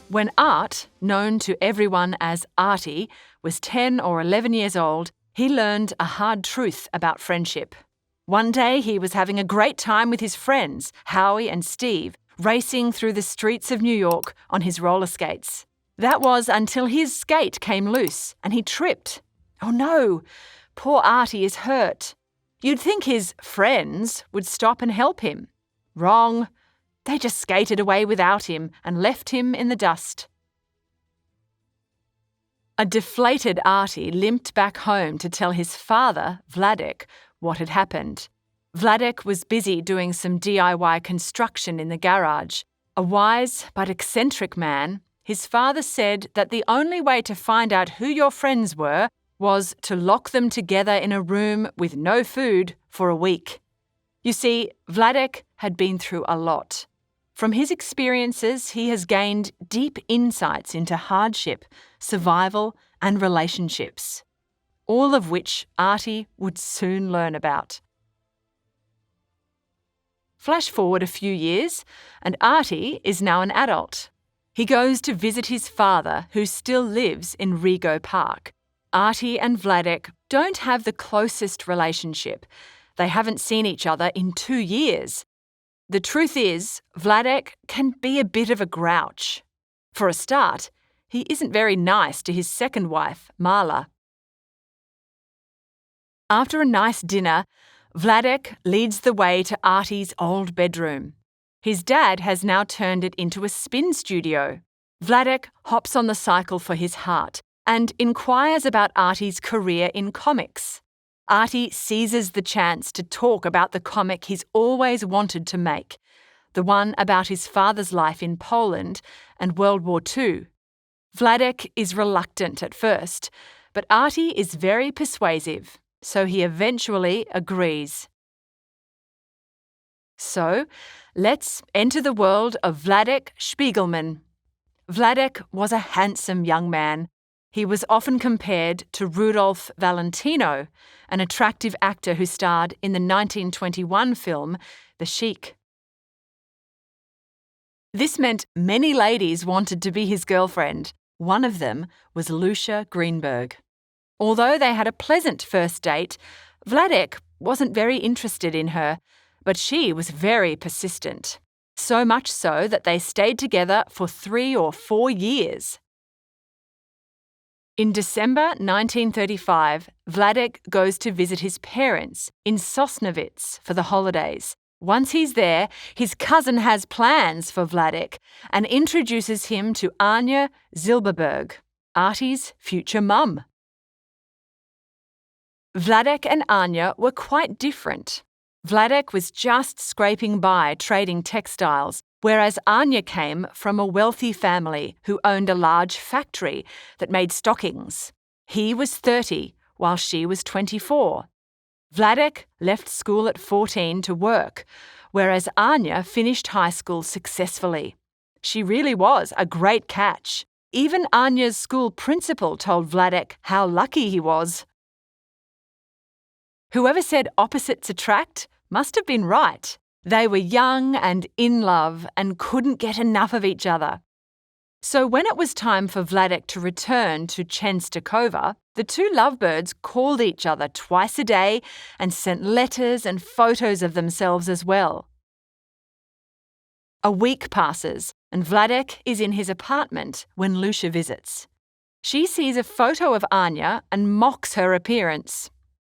When Art, known to everyone as Artie, was 10 or 11 years old, he learned a hard truth about friendship. One day he was having a great time with his friends, Howie and Steve, racing through the streets of New York on his roller skates. That was until his skate came loose and he tripped. Oh no, poor Artie is hurt. You'd think his friends would stop and help him. Wrong. They just skated away without him and left him in the dust. A deflated Artie limped back home to tell his father, Vladek, what had happened. Vladek was busy doing some DIY construction in the garage. A wise but eccentric man, his father said that the only way to find out who your friends were was to lock them together in a room with no food for a week. You see, Vladek had been through a lot. From his experiences, he has gained deep insights into hardship, survival, and relationships, all of which Artie would soon learn about. Flash forward a few years, and Artie is now an adult. He goes to visit his father, who still lives in Rego Park. Artie and Vladek don't have the closest relationship. They haven't seen each other in 2 years. The truth is, Vladek can be a bit of a grouch. For a start, he isn't very nice to his second wife, Marla. After a nice dinner, Vladek leads the way to Artie's old bedroom. His dad has now turned it into a spin studio. Vladek hops on the cycle for his heart and inquires about Artie's career in comics. Artie seizes the chance to talk about the comic he's always wanted to make, the one about his father's life in Poland and World War II. Vladek is reluctant at first, but Artie is very persuasive, so he eventually agrees. So, let's enter the world of Vladek Spiegelman. Vladek was a handsome young man. He was often compared to Rudolph Valentino, an attractive actor who starred in the 1921 film The Sheik. This meant many ladies wanted to be his girlfriend. One of them was Lucia Greenberg. Although they had a pleasant first date, Vladek wasn't very interested in her, but she was very persistent. So much so that they stayed together for 3 or 4 years. In December 1935, Vladek goes to visit his parents in Sosnovitz for the holidays. Once he's there, his cousin has plans for Vladek and introduces him to Anja Zilberberg, Artie's future mum. Vladek and Anja were quite different. Vladek was just scraping by trading textiles, whereas Anja came from a wealthy family who owned a large factory that made stockings. He was 30, while she was 24. Vladek left school at 14 to work, whereas Anja finished high school successfully. She really was a great catch. Even Anja's school principal told Vladek how lucky he was. Whoever said opposites attract must have been right. They were young and in love and couldn't get enough of each other. So when it was time for Vladek to return to Częstochowa, the two lovebirds called each other twice a day and sent letters and photos of themselves as well. A week passes and Vladek is in his apartment when Lucia visits. She sees a photo of Anja and mocks her appearance.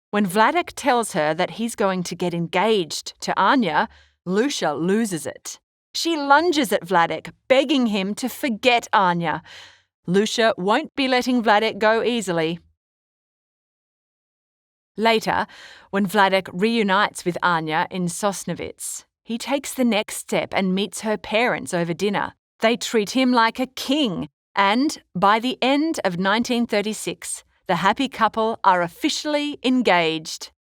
When Vladek tells her that he's going to get engaged to Anja, Lucia loses it. She lunges at Vladek, begging him to forget Anja. Lucia won't be letting Vladek go easily. Later, when Vladek reunites with Anja in Sosnovitz, he takes the next step and meets her parents over dinner. They treat him like a king, and by the end of 1936, the happy couple are officially engaged.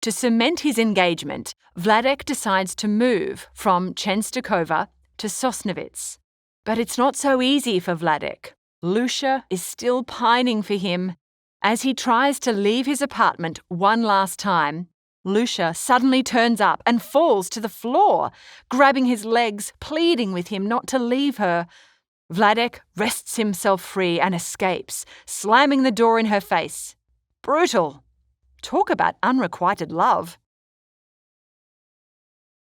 To cement his engagement, Vladek decides to move from Częstochowa to Sosnovitz. But it's not so easy for Vladek. Lucia is still pining for him. As he tries to leave his apartment one last time, Lucia suddenly turns up and falls to the floor, grabbing his legs, pleading with him not to leave her. Vladek wrests himself free and escapes, slamming the door in her face. Brutal. Talk about unrequited love.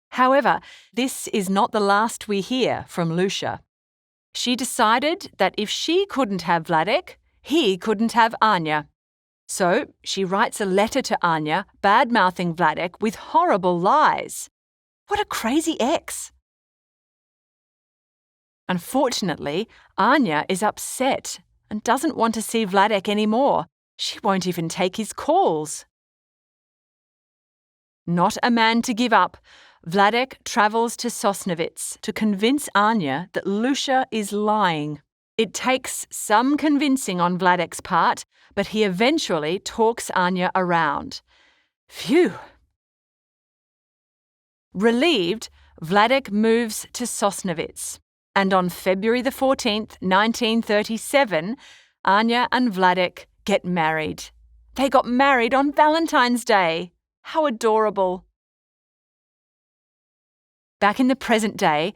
However, this is not the last we hear from Lucia. She decided that if she couldn't have Vladek, he couldn't have Anja. So she writes a letter to Anja, bad-mouthing Vladek with horrible lies. What a crazy ex! Unfortunately, Anja is upset and doesn't want to see Vladek anymore. She won't even take his calls. Not a man to give up, Vladek travels to Sosnovitz to convince Anja that Lucia is lying. It takes some convincing on Vladek's part, but he eventually talks Anja around. Phew! Relieved, Vladek moves to Sosnovitz, and on February the 14th, 1937, Anja and Vladek get married. They got married on Valentine's Day. How adorable! Back in the present day,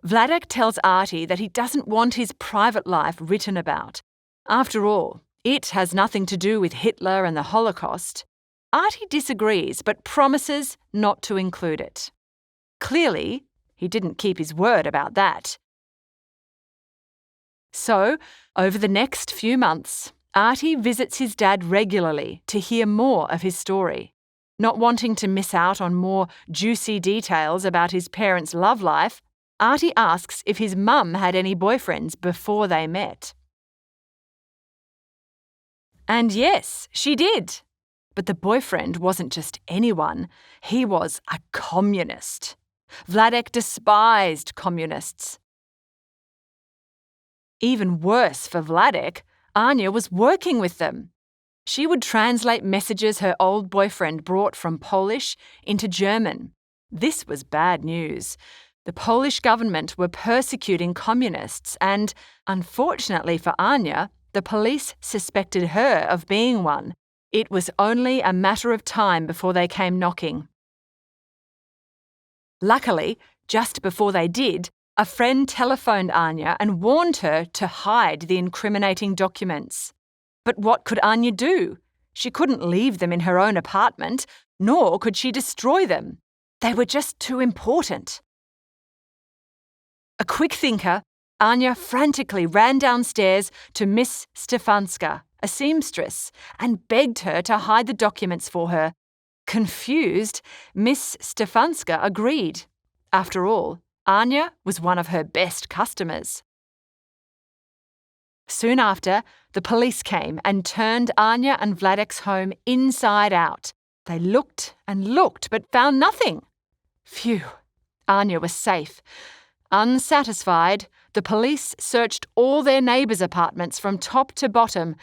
Vladek tells Artie that he doesn't want his private life written about. After all, it has nothing to do with Hitler and the Holocaust. Artie disagrees but promises not to include it. Clearly, he didn't keep his word about that. So, over the next few months, Artie visits his dad regularly to hear more of his story. Not wanting to miss out on more juicy details about his parents' love life, Artie asks if his mum had any boyfriends before they met. And yes, she did. But the boyfriend wasn't just anyone, he was a communist. Vladek despised communists. Even worse for Vladek, Anja was working with them. She would translate messages her old boyfriend brought from Polish into German. This was bad news. The Polish government were persecuting communists and, unfortunately for Anja, the police suspected her of being one. It was only a matter of time before they came knocking. Luckily, just before they did, a friend telephoned Anja and warned her to hide the incriminating documents. But what could Anja do? She couldn't leave them in her own apartment, nor could she destroy them. They were just too important. A quick thinker, Anja frantically ran downstairs to Miss Stefanska, a seamstress, and begged her to hide the documents for her. Confused, Miss Stefanska agreed. After all, Anja was one of her best customers. Soon after, the police came and turned Anja and Vladek's home inside out. They looked and looked but found nothing. Phew, Anja was safe. Unsatisfied, the police searched all their neighbours' apartments from top to bottom,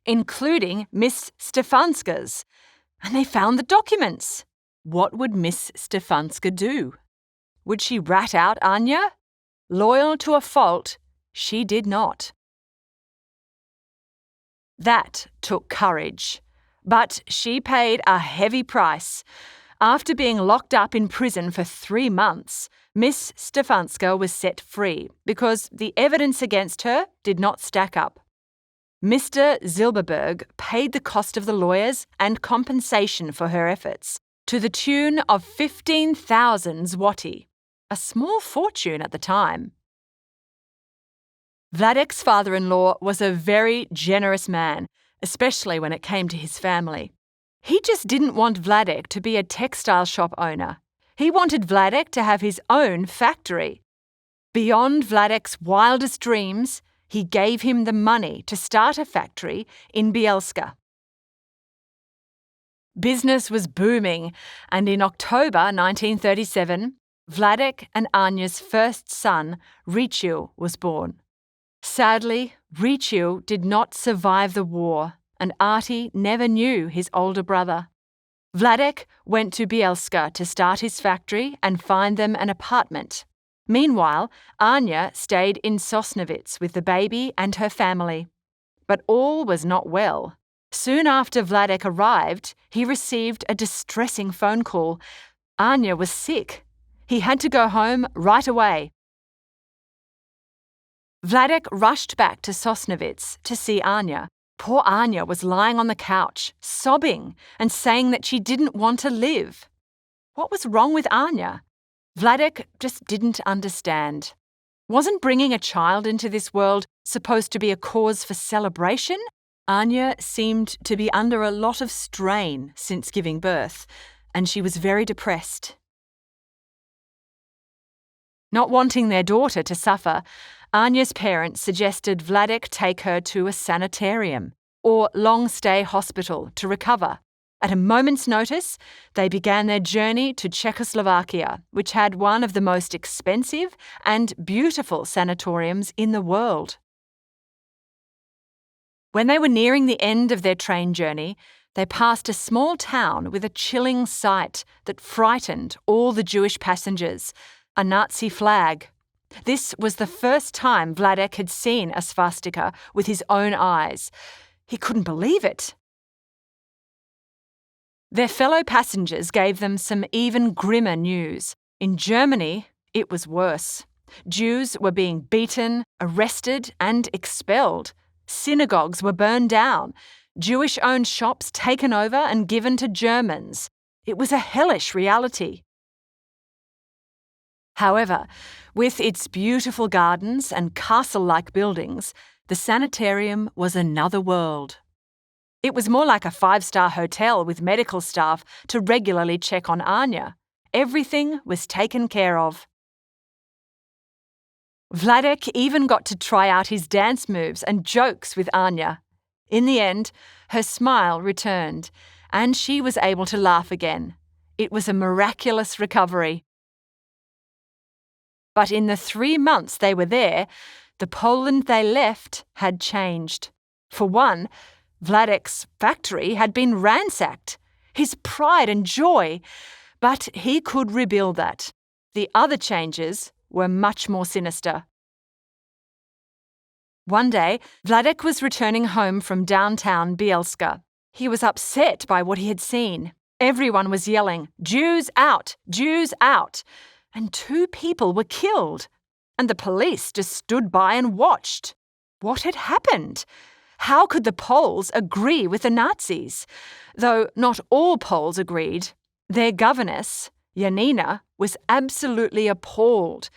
including Miss Stefanska's, and they found the documents. What would Miss Stefanska do? Would she rat out Anja? Loyal to a fault, she did not. That took courage, but she paid a heavy price. After being locked up in prison for 3 months, Miss Stefanska was set free because the evidence against her did not stack up. Mr. Zilberberg paid the cost of the lawyers and compensation for her efforts, to the tune of 15,000 zloty, a small fortune at the time. Vladek's father-in-law was a very generous man, especially when it came to his family. He just didn't want Vladek to be a textile shop owner. He wanted Vladek to have his own factory. Beyond Vladek's wildest dreams, he gave him the money to start a factory in Bielska. Business was booming, and in October 1937, Vladek and Anja's first son, Riciu, was born. Sadly, Riciu did not survive the war, and Artie never knew his older brother. Vladek went to Bielska to start his factory and find them an apartment. Meanwhile, Anja stayed in Sosnovitz with the baby and her family. But all was not well. Soon after Vladek arrived, he received a distressing phone call. Anja was sick. He had to go home right away. Vladek rushed back to Sosnovitz to see Anja. Poor Anja was lying on the couch, sobbing and saying that she didn't want to live. What was wrong with Anja? Vladek just didn't understand. Wasn't bringing a child into this world supposed to be a cause for celebration? Anja seemed to be under a lot of strain since giving birth, and she was very depressed. Not wanting their daughter to suffer, Anja's parents suggested Vladek take her to a sanitarium or long-stay hospital to recover. At a moment's notice, they began their journey to Czechoslovakia, which had one of the most expensive and beautiful sanatoriums in the world. When they were nearing the end of their train journey, they passed a small town with a chilling sight that frightened all the Jewish passengers, a Nazi flag. This was the first time Vladek had seen a swastika with his own eyes. He couldn't believe it. Their fellow passengers gave them some even grimmer news. In Germany, it was worse. Jews were being beaten, arrested, and expelled. Synagogues were burned down. Jewish-owned shops taken over and given to Germans. It was a hellish reality. However, with its beautiful gardens and castle-like buildings, the sanitarium was another world. It was more like a 5-star hotel with medical staff to regularly check on Anja. Everything was taken care of. Vladek even got to try out his dance moves and jokes with Anja. In the end, her smile returned, and she was able to laugh again. It was a miraculous recovery. But in the 3 months they were there, the Poland they left had changed. For one, Vladek's factory had been ransacked, his pride and joy, but he could rebuild that. The other changes were much more sinister. One day, Vladek was returning home from downtown Bielska. He was upset by what he had seen. Everyone was yelling, "Jews out! Jews out!" And 2 people were killed. And the police just stood by and watched. What had happened? How could the Poles agree with the Nazis? Though not all Poles agreed. Their governess, Janina, was absolutely appalled.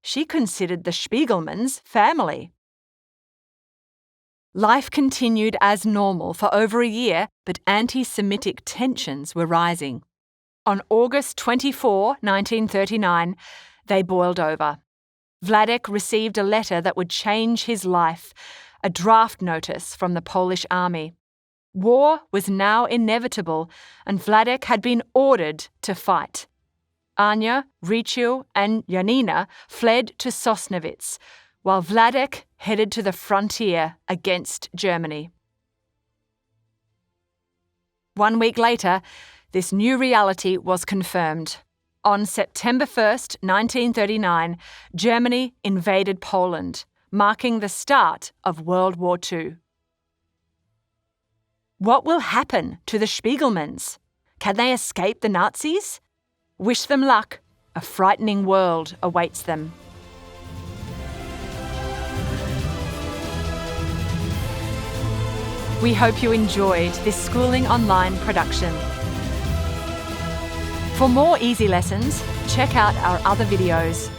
She considered the Spiegelmans family. Life continued as normal for over a year, but anti-Semitic tensions were rising. On August 24, 1939, they boiled over. Vladek received a letter that would change his life, a draft notice from the Polish army. War was now inevitable, and Vladek had been ordered to fight. Anja, Riciu, and Janina fled to Sosnovitz, while Vladek headed to the frontier against Germany. 1 week later, this new reality was confirmed. On September 1st, 1939, Germany invaded Poland, marking the start of World War II. What will happen to the Spiegelmans? Can they escape the Nazis? Wish them luck. A frightening world awaits them. We hope you enjoyed this Schooling Online production. For more easy lessons, check out our other videos.